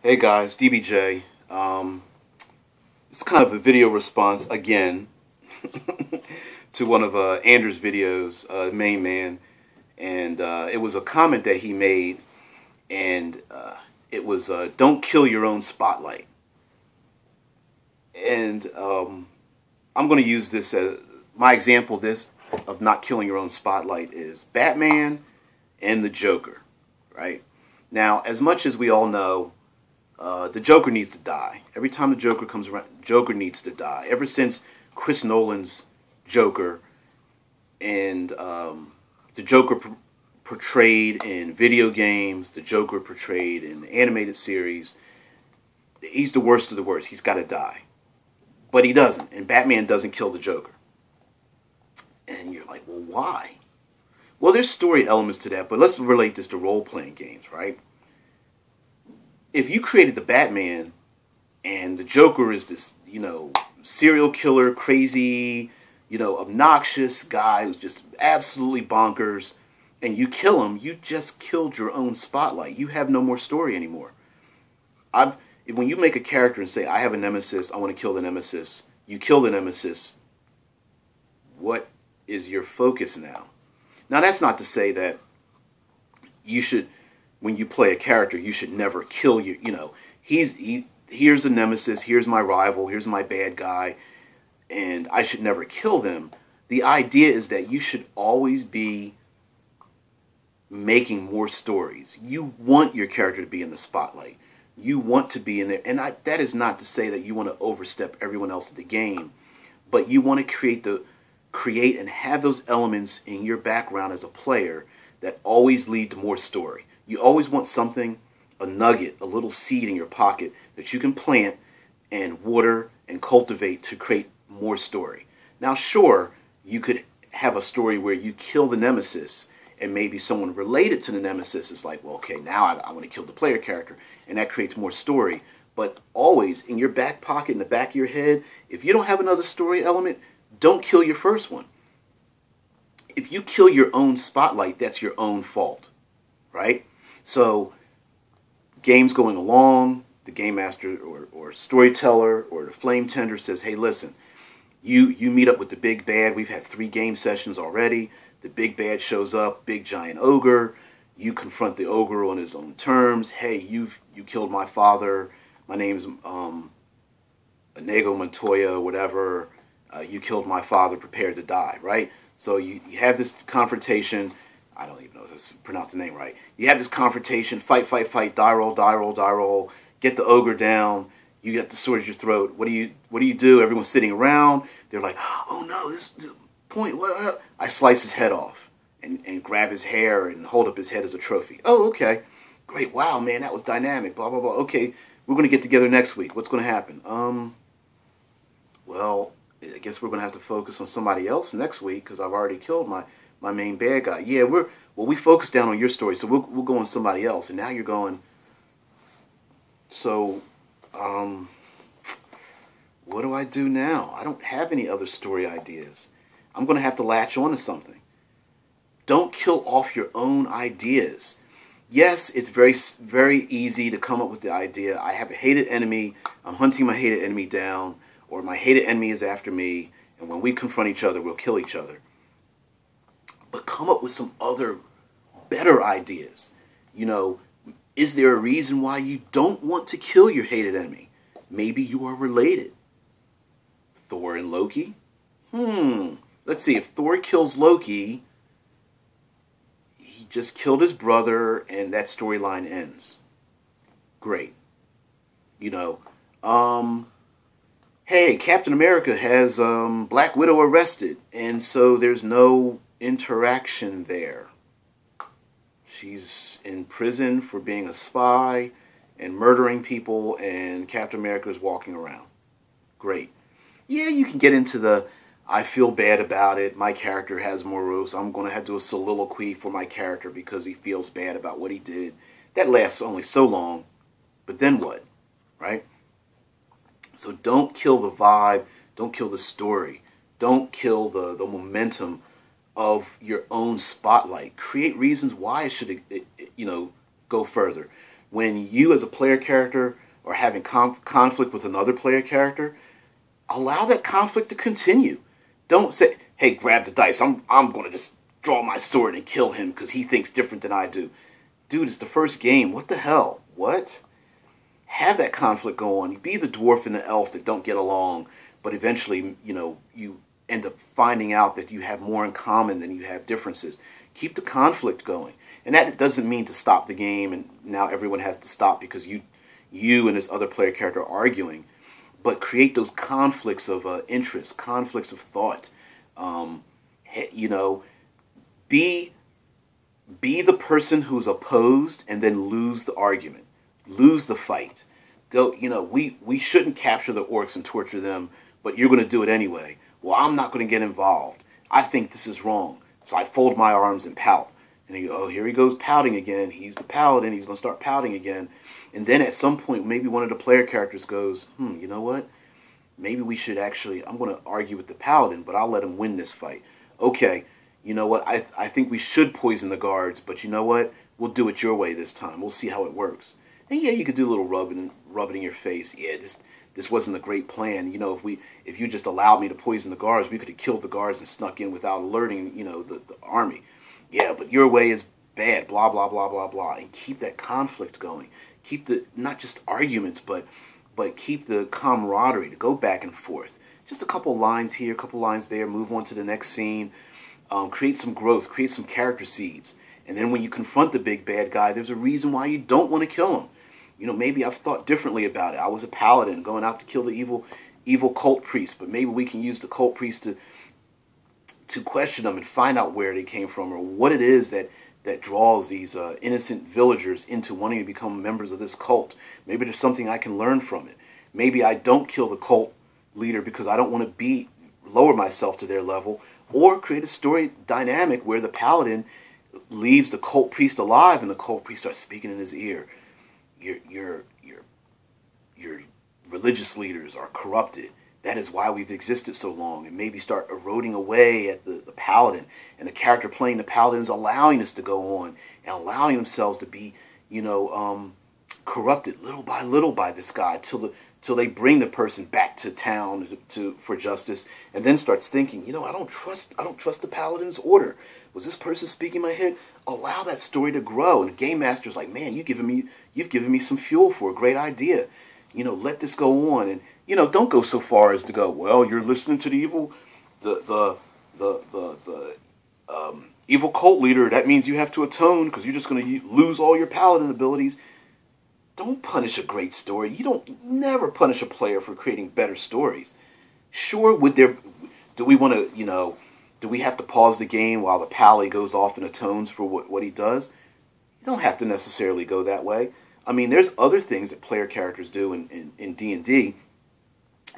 Hey guys, DBJ. It's kind of a video response again to one of Andrew's videos, Main Man, and it was a comment that he made, and it was "Don't kill your own spotlight." And I'm going to use this as my example. This of not killing your own spotlight is Batman and the Joker, right? Now, as much as we all know, the Joker needs to die. Every time the Joker comes around, Joker needs to die. Ever since Chris Nolan's Joker and the Joker portrayed in video games, the Joker portrayed in the animated series, he's the worst of the worst. He's got to die. But he doesn't, and Batman doesn't kill the Joker. And you're like, well, why? Well, there's story elements to that, but let's relate this to role-playing games, right? If you created the Batman and the Joker is this, serial killer, crazy, obnoxious guy who's just absolutely bonkers, and you kill him, you just killed your own spotlight. You have no more story anymore. When you make a character and say, I have a nemesis, I want to kill the nemesis, you kill the nemesis, what is your focus now? Now, that's not to say that you should, when you play a character, you should never kill here's a nemesis, here's my rival, here's my bad guy, and I should never kill them. The idea is that you should always be making more stories. You want your character to be in the spotlight. You want to be in there. And that is not to say that you want to overstep everyone else in the game, but you want to create and have those elements in your background as a player that always lead to more story. You always want something, a nugget, a little seed in your pocket that you can plant and water and cultivate to create more story. Now, sure, you could have a story where you kill the nemesis and maybe someone related to the nemesis is like, well, okay, now I want to kill the player character, and that creates more story. But always in your back pocket, in the back of your head, if you don't have another story element, don't kill your first one. If you kill your own spotlight, that's your own fault, right? So, game's going along, the game master or storyteller or the flame tender says, hey, listen, you meet up with the big bad. We've had 3 game sessions already. The big bad shows up, big giant ogre. You confront the ogre on his own terms. Hey, you killed my father. My name's Inigo Montoya, whatever. You killed my father, prepare to die, right? So you have this confrontation. I don't even know if I pronounced the name right. You have this confrontation, fight, die roll, get the ogre down. You get the sword at your throat. What do you do? Everyone's sitting around. They're like, oh no, this point. What? I slice his head off and grab his hair and hold up his head as a trophy. Oh, okay, great. Wow, man, that was dynamic. Blah blah blah. Okay, we're gonna get together next week. What's gonna happen? Well, I guess we're gonna have to focus on somebody else next week because I've already killed my main bad guy. Yeah, we focused down on your story, so we'll go on somebody else. And now you're going. So, what do I do now? I don't have any other story ideas. I'm going to have to latch on to something. Don't kill off your own ideas. Yes, it's very, very easy to come up with the idea, I have a hated enemy, I'm hunting my hated enemy down, or my hated enemy is after me, and when we confront each other, we'll kill each other. But come up with some other better ideas. Is there a reason why you don't want to kill your hated enemy? Maybe you are related. Thor and Loki? Let's see, if Thor kills Loki, he just killed his brother and that storyline ends. Great. Hey, Captain America has Black Widow arrested, and so there's no interaction there. She's in prison for being a spy and murdering people, and Captain America is walking around. Great. Yeah, you can get into the, I feel bad about it, my character has morals, I'm going to have to do a soliloquy for my character because he feels bad about what he did. That lasts only so long, but then what, right? So don't kill the vibe, don't kill the story, don't kill the momentum of your own spotlight. Create reasons why it should, go further. when you as a player character are having conflict with another player character, allow that conflict to continue. Don't say, "Hey, grab the dice. I'm going to just draw my sword and kill him because he thinks different than I do." Dude, it's the first game. What the hell? What? Have that conflict go on. You be the dwarf and the elf that don't get along, but eventually, you end up finding out that you have more in common than you have differences. Keep the conflict going. And that doesn't mean to stop the game and now everyone has to stop because you and this other player character are arguing. But create those conflicts of interest, conflicts of thought. Be the person who's opposed and then lose the argument. Lose the fight. We shouldn't capture the orcs and torture them, but you're going to do it anyway. Well, I'm not going to get involved. I think this is wrong. So I fold my arms and pout. And you go, oh, here he goes pouting again. He's the paladin. He's going to start pouting again. And then at some point, maybe one of the player characters goes, you know what? Maybe we should I'm going to argue with the paladin, but I'll let him win this fight. Okay, you know what? I think we should poison the guards, but you know what? We'll do it your way this time. We'll see how it works. And yeah, you could do a little rubbing in your face. Yeah, this wasn't a great plan. If you just allowed me to poison the guards, we could have killed the guards and snuck in without alerting, the army. Yeah, but your way is bad, blah, blah, blah, blah, blah. And keep that conflict going. Keep not just arguments, but keep the camaraderie to go back and forth. Just a couple lines here, a couple lines there, move on to the next scene. Create some growth, create some character seeds. And then when you confront the big bad guy, there's a reason why you don't want to kill him. Maybe I've thought differently about it. I was a paladin going out to kill the evil cult priest, but maybe we can use the cult priest to question them and find out where they came from or what it is that draws these innocent villagers into wanting to become members of this cult. Maybe there's something I can learn from it. Maybe I don't kill the cult leader because I don't want to lower myself to their level, or create a story dynamic where the paladin leaves the cult priest alive and the cult priest starts speaking in his ear. Your religious leaders are corrupted. That is why we've existed so long, and maybe start eroding away at the paladin, and the character playing the paladin is allowing this to go on and allowing themselves to be, corrupted little by this guy till they bring the person back to town for justice, and then starts thinking, I don't trust the paladin's order. Was this person speaking in my head? Allow that story to grow, and the game master's like, man, you've given me some fuel for a great idea. Let this go on, and don't go so far as to go, well, you're listening to the evil cult leader. That means you have to atone because you're just going to lose all your paladin abilities. Don't punish a great story. You don't never punish a player for creating better stories. Sure, do we want to, do we have to pause the game while the pally goes off and atones for what he does? You don't have to necessarily go that way. I mean, there's other things that player characters do in D&D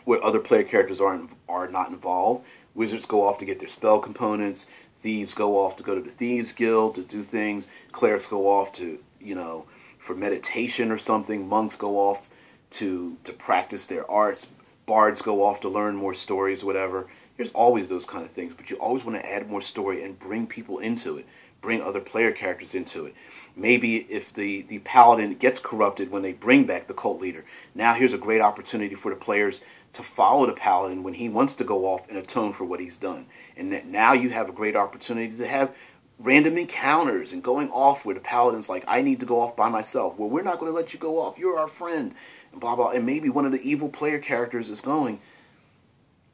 where other player characters are not involved. Wizards go off to get their spell components. Thieves go off to go to the Thieves Guild to do things. Clerics go off to, for meditation or something. Monks go off to practice their arts. Bards go off to learn more stories, whatever. There's always those kind of things, but you always want to add more story and bring people into it. Bring other player characters into it. Maybe if the paladin gets corrupted when they bring back the cult leader, now here's a great opportunity for the players to follow the paladin when he wants to go off and atone for what he's done. And that now you have a great opportunity to have random encounters and going off where the paladin's like, I need to go off by myself. Well, we're not going to let you go off. You're our friend. And blah, blah. And maybe one of the evil player characters is going,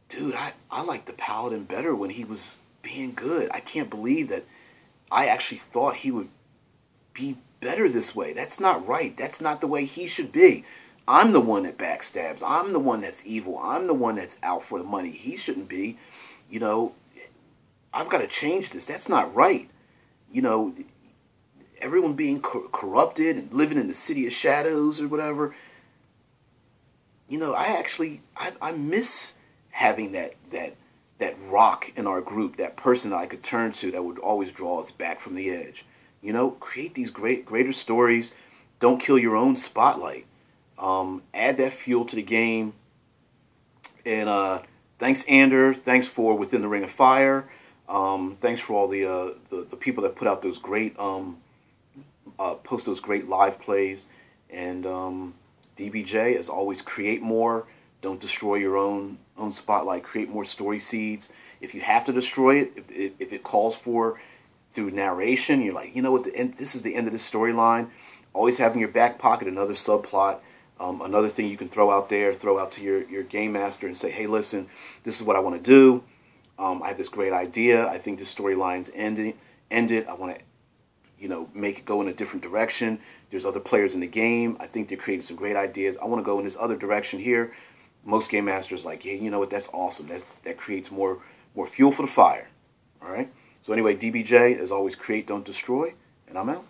dude, I like the paladin better when he was being good. I can't believe that I actually thought he would be better this way. That's not right. That's not the way he should be. I'm the one that backstabs. I'm the one that's evil. I'm the one that's out for the money. He shouldn't be. I've got to change this. That's not right. Everyone being corrupted and living in the city of shadows or whatever. I miss having that rock in our group, that person that I could turn to that would always draw us back from the edge. Create these greater stories. Don't kill your own spotlight. Add that fuel to the game. And thanks, Ander. Thanks for Within the Ring of Fire. Thanks for all the people that put out those great post those great live plays. And DBJ, as always, create more. Don't destroy your own spotlight. Create more story seeds. If you have to destroy it, if it calls for through narration, you're like, you know what, this is the end of the storyline. Always have in your back pocket another subplot, another thing you can throw out there, throw out to your game master and say, hey, listen, this is what I want to do. I have this great idea. I think this storyline's ended. I want to, make it go in a different direction. There's other players in the game. I think they're creating some great ideas. I want to go in this other direction here. Most game masters like, yeah, you know what, that's awesome. That creates more fuel for the fire. All right. So anyway, DBJ, as always, create, don't destroy, and I'm out.